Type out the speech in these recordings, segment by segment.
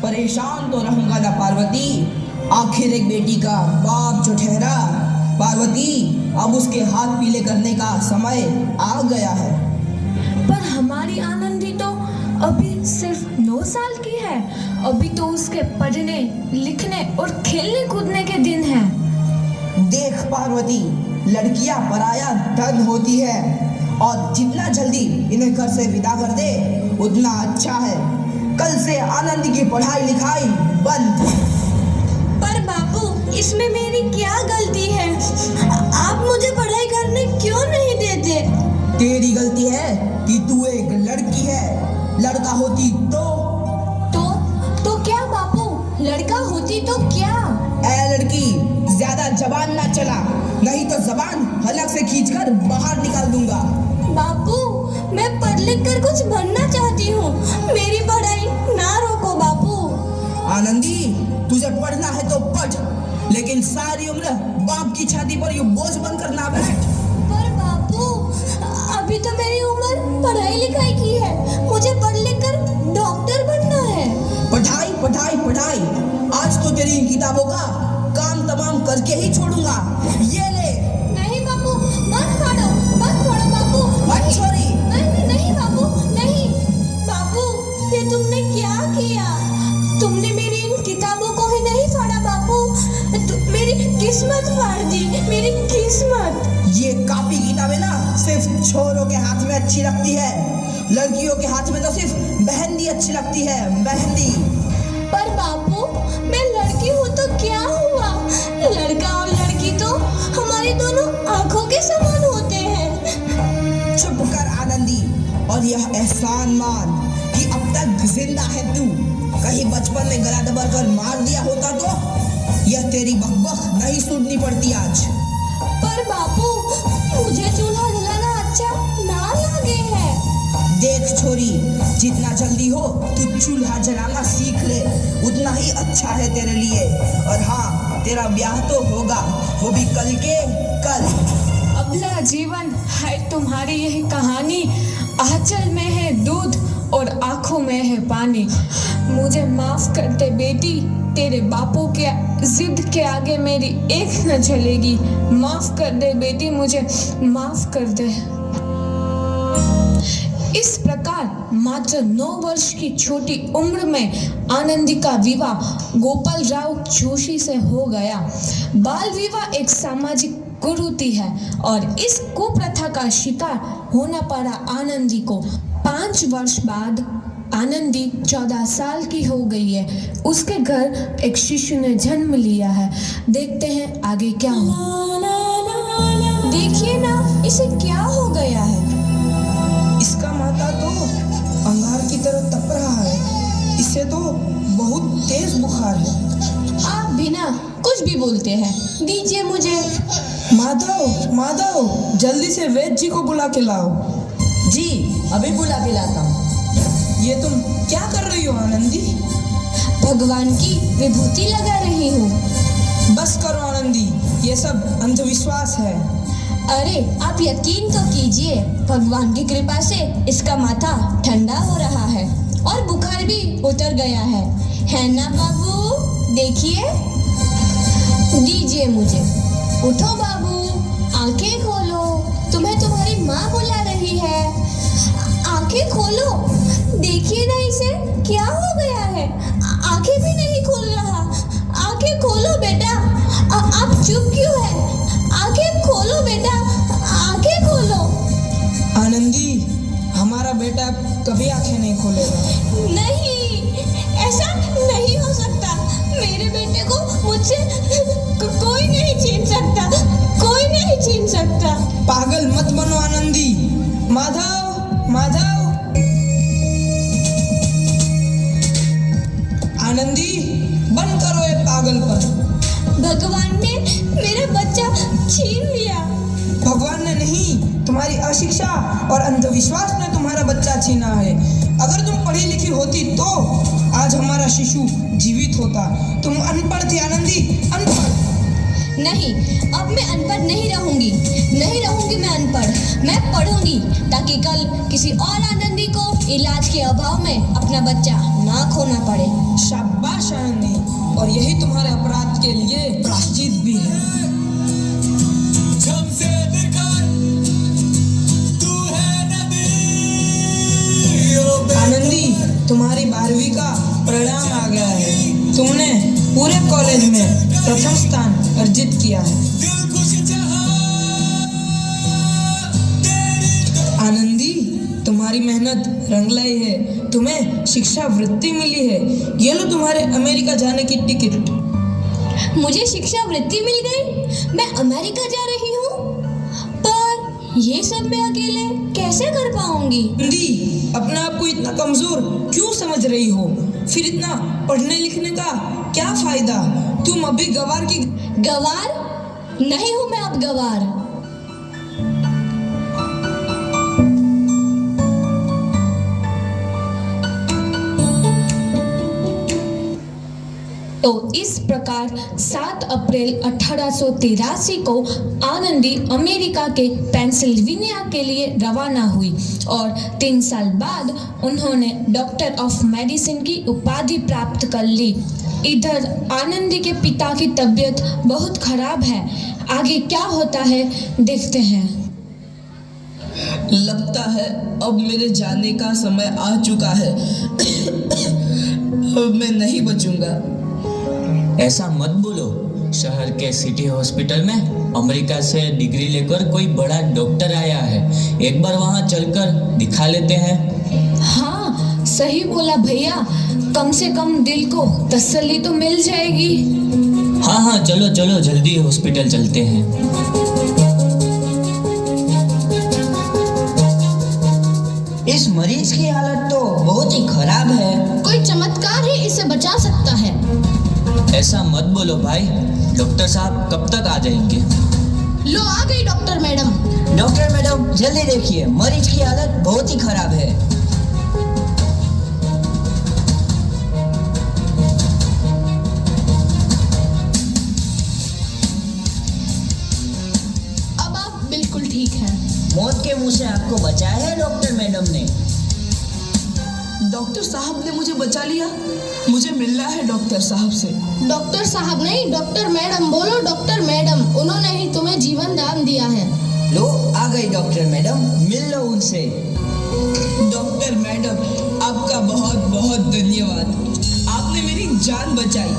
परेशान तो रहूंगा ना पार्वती। आखिर एक बेटी का बाप जो ठहरा। पार्वती, अब उसके हाथ पीले करने का समय आ गया है। पर हमारी आनंदी तो अभी सिर्फ 9 साल की है। अभी तो उसके पढ़ने लिखने और खेलने कूदने के दिन हैं। देख पार्वती, लड़कियां पराया धन होती है और जितना जल्दी इन्हें घर से विदा कर दे उतना अच्छा है। कल से आनंदी की पढ़ाई लिखाई बंद। पर बापू, इसमें मेरी क्या गलती है? आप मुझे पढ़ाई करने क्यों नहीं देते? तेरी गलती है कि तू एक लड़की है। लड़का होती तो क्या बापू? लड़का होती तो क्या? ए लड़की, ज्यादा जबान ना चला, नहीं तो जबान हलक से खींचकर बाहर निकाल दूंगा। बापू, मैं पढ़ लिख कर कुछ बनना चाहती हूँ। मेरी पढ़ाई ना रोको बापू। आनंदी, तुझे पढ़ना है तो पढ़, लेकिन सारी उम्र बाप की छाती पर ये बोझ बनकर ना बैठ। पर बापू, अभी तो मेरी उम्र पढ़ाई लिखाई की है। मुझे पढ़ लिख कर डॉक्टर बनना है। पढ़ाई पढ़ाई पढ़ाई, आज तो तेरी इन किताबों का काम तमाम करके ही छोड़ूंगा। ये ले। नहीं बापू, मत फाड़ो बापू। मत छोड़ी। नहीं बापू, नहीं। बापू, ये तुमने क्या किया? तुमने मेरी इन किताबों को ही नहीं फाड़ा बापू, मेरी किस्मत फाड़ दी, मेरी किस्मत। ये कॉपी किताबें ना सिर्फ छोरों के हाथ में अच्छी लगती है। लड़कियों के हाथ में तो सिर्फ मेहंदी अच्छी लगती है, मेहंदी। पर बापू, मैं लड़की हूँ तो क्या हुआ? लड़का और लड़की तो हमारी दोनों आंखों के समान होते हैं। चुप कर आनंदी, और यह एहसान मान कि अब तक जिंदा है तू। कहीं बचपन में गला दबा कर मार दिया होता तो यह तेरी बकबक नहीं सुननी पड़ती आज। पर बापू, मुझे चूल्हा जलाना अच्छा ना लगे है। देख छोरी, जितना जल्दी हो तू चूल्हा जलाना सीख ले, उतना ही अच्छा है तेरे लिए। और हाँ, तेरा ब्याह तो होगा, वो भी कल के कल। अबला जीवन है तुम्हारी यही कहानी। आंचल में है दूध और आंखों में है पानी। मुझे माफ कर दे बेटी, तेरे बापू के जिद के आगे मेरी एक न चलेगी। माफ कर दे बेटी, मुझे माफ कर दे। इस प्रकार मात्र 9 वर्ष की छोटी उम्र में आनंदी का विवाह गोपाल राव जोशी से हो गया। बाल विवाह एक सामाजिक कुरीति है और इस कुप्रथा का शिकार होना पड़ा आनंदी को। 5 वर्ष बाद आनंदी 14 साल की हो गई है। उसके घर एक शिशु ने जन्म लिया है। देखते हैं आगे क्या हो। देखिए ना, इसे क्या हो गया है? इसका माथा तो अंगार की तरह तप रहा है। इसे तो बहुत तेज बुखार है। आप बिना कुछ भी बोलते हैं, दीजिए मुझे। माधव, माधव, जल्दी से वैद्य जी को बुला के लाओ। जी, अभी बुला के लाता हूँ। ये तुम क्या कर रही हो आनंदी? भगवान की विभूति लगा रही हूँ। बस करो आनंदी, ये सब अंधविश्वास है। अरे आप यकीन तो कीजिए, भगवान की कृपा से इसका माथा ठंडा हो रहा है और बुखार भी उतर गया है ना बाबू? देखिए, दीजिए मुझे। उठो बाबू, आंखें खोलो, तुम्हें तुम्हारी माँ बुला रही है। आंखें खोलो, देखिए ना इसे क्या हो गया है। आंखें भी नहीं खोल रहा। आंखें खोलो बेटा। आप चुप क्यों है? आंखें खोलो बेटा, आंखें खोलो। आनंदी, हमारा बेटा कभी आंखें नहीं खोलेगा। नहीं, ऐसा नहीं हो सकता। मेरे बेटे को मुझसे कोई नहीं छीन सकता, कोई नहीं छीन सकता। पागल मत बनो आनंदी। माधव, माधव। आनंदी, बंद करो ये पागलपन। भगवान ने मेरा बच्चा छीन लिया। भगवान ने नहीं, तुम्हारी अशिक्षा और अंधविश्वास ने तुम्हारा बच्चा छीना है। अगर तुम पढ़ी लिखी होती तो आज हमारा शिशु जीवित होता। तुम अनपढ़ थी आनंदी, अनपढ़। नहीं, अब मैं अनपढ़ नहीं रहूंगी। नहीं रहूंगी मैं अनपढ़। मैं पढ़ूंगी ताकि कल किसी और आनंदी को इलाज के अभाव में अपना बच्चा ना खोना पड़े। शाबाश आनंदी, और यही तुम्हारे अपराध के लिए प्रायश्चित भी है। आनंदी, तुम्हारी 12वीं का परिणाम आ गया है। तुमने पूरे कॉलेज में प्रथम स्थान अर्जित किया है। आनंदी, तुम्हारी मेहनत रंग लाई है। तुम्हें शिक्षा वृत्ति मिली है। ये लो तुम्हारे अमेरिका जाने की टिकट। मुझे शिक्षा वृत्ति मिल गई। मैं अमेरिका जा रही हूँ, पर ये सब मैं अकेले कैसे कर पाऊंगी? आनंदी, अपने आप को इतना कमजोर क्यों समझ रही हो? फिर इतना पढ़ने लिखने का क्या फायदा? तुम अभी गवार की गवार नहीं हूँ मैं अब गवार। तो इस प्रकार 7 अप्रैल 1883 को आनंदी अमेरिका के पेंसिल्वेनिया के लिए रवाना हुई और 3 साल बाद उन्होंने डॉक्टर ऑफ मेडिसिन की उपाधि प्राप्त कर ली। इधर आनंदी के पिता की तबीयत बहुत खराब है। आगे क्या होता है देखते हैं। लगता है अब मेरे जाने का समय आ चुका है। अब मैं नहीं बचूंगा। ऐसा मत बोलो। शहर के सिटी हॉस्पिटल में अमेरिका से डिग्री लेकर कोई बड़ा डॉक्टर आया है। एक बार वहां चलकर दिखा लेते हैं। हाँ, सही बोला भैया। कम से कम दिल को तसल्ली तो मिल जाएगी। हाँ हाँ, चलो चलो जल्दी हॉस्पिटल चलते हैं। इस मरीज की हालत तो बहुत ही खराब है। कोई चमत्कार ही इसे बचा सकता है। ऐसा मत बोलो भाई। डॉक्टर साहब कब तक आ जाएंगे? लो आ गई डॉक्टर मैडम। डॉक्टर मैडम, जल्दी देखिए, मरीज की हालत बहुत ही खराब है। अब आप बिल्कुल ठीक हैं। मौत के मुंह से आपको बचाया है डॉक्टर मैडम ने। डॉक्टर साहब ने मुझे बचा लिया। मुझे मिलना है डॉक्टर साहब से। डॉक्टर साहब नहीं, डॉक्टर मैडम बोलो। डॉक्टर मैडम, उन्होंने ही तुम्हें जीवन दान दिया है। लो आ गई डॉक्टर मैडम, मिल लो उनसे। डॉक्टर मैडम, आपका बहुत बहुत धन्यवाद। आपने मेरी जान बचाई।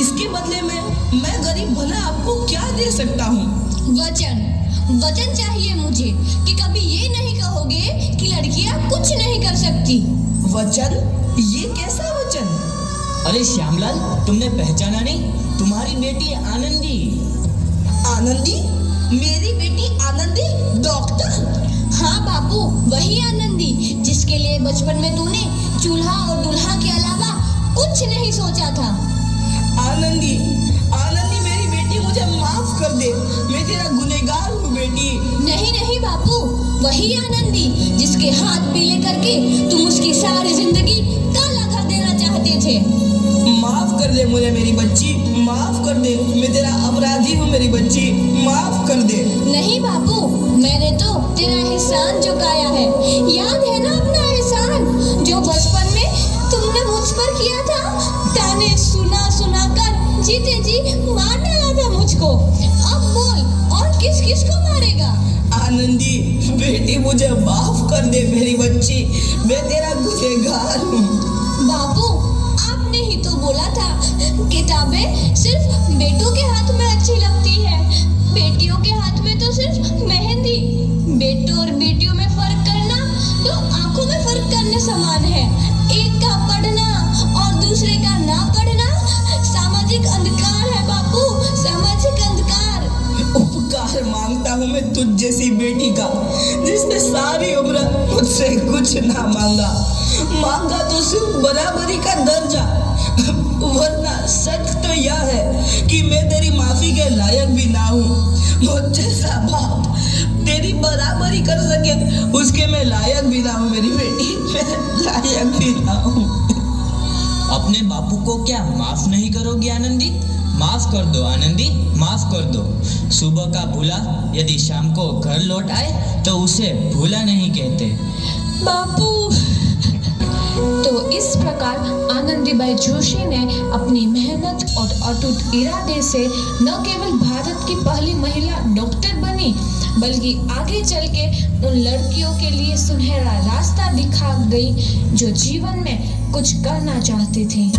इसके बदले में मैं गरीब भला आपको क्या दे सकता हूँ? वचन चाहिए मुझे कि कभी ये नहीं कहोगे कि लड़कियां कुछ नहीं कर सकती। वचन? ये कैसा वचन? अरे श्यामलाल, तुमने पहचाना नहीं? तुम्हारी बेटी आनंदी। आनंदी? मेरी बेटी आनंदी डॉक्टर? हाँ बापू, वही आनंदी जिसके लिए बचपन में तूने चूल्हा और दूल्हा के अलावा कुछ नहीं सोचा था। आनंदी, आनंदी मेरी बेटी, मुझे माफ कर दे। मैं तेरा गुनहगार हूँ बेटी। नहीं नहीं बापू, वही आनंदी जिसके हाथ पीले करके तुम उसकी सारी जिंदगी काला कर देना चाहते थे। माफ कर दे मुझे मेरी बच्ची, माफ कर दे। मैं तेरा अपराधी हूँ मेरी बच्ची, माफ कर दे। नहीं बापू, मैंने तो तेरा एहसान चुकाया है। याद है ना अपना एहसान जो बचपन में तुमने मुझ पर किया था? ताने सुना सुना कर जीते जी मार डाला था मुझको। अब बोल, और किस किस को मारेगा? आनंदी बेटी, मुझे माफ कर दे मेरी बच्ची। मैं तेरा गुनहगार हूँ। बापू, आपने ही तो बोला था किताबें सिर्फ बेटों के हाथ में अच्छी लगती है, बेटियों के हाथ में तो सिर्फ मेहंदी। बेटों और बेटियों में फर्क करना तो आंखों में फर्क करने समान है। एक का पढ़ना और दूसरे का ना पढ़ना सामाजिक अंधकार है बापू, सामाजिक अंधकार। उपकार मांगता हूँ मैं तुझ जैसी बेटी का, जिसने सारी उम्र मुझसे कुछ ना मांगा तो सिर्फ बराबरी का दर्जा। वरना सच तो यह है कि मैं तेरी माफी के लायक भी ना हूँ। मुझ जैसा बाप तेरी बराबरी कर सके उसके मैं लायक भी ना हूँ मेरी बेटी, मैं लायक भी ना हूँ। अपने बापू को क्या माफ नहीं करोगी आनंदी? माफ कर दो आनंदी, माफ कर दो। सुबह का भूला यदि शाम को घर लौट आए तो उसे भूला नहीं कहते। बापू। तो इस प्रकार आनंदीबाई जोशी ने अपनी मेहनत और अटूट इरादे से न केवल भारत की पहली महिला डॉक्टर बनी, बल्कि आगे चल के उन लड़कियों के लिए सुनहरा रास्ता दिखा गई जो जीवन में कुछ करना चाहती थी।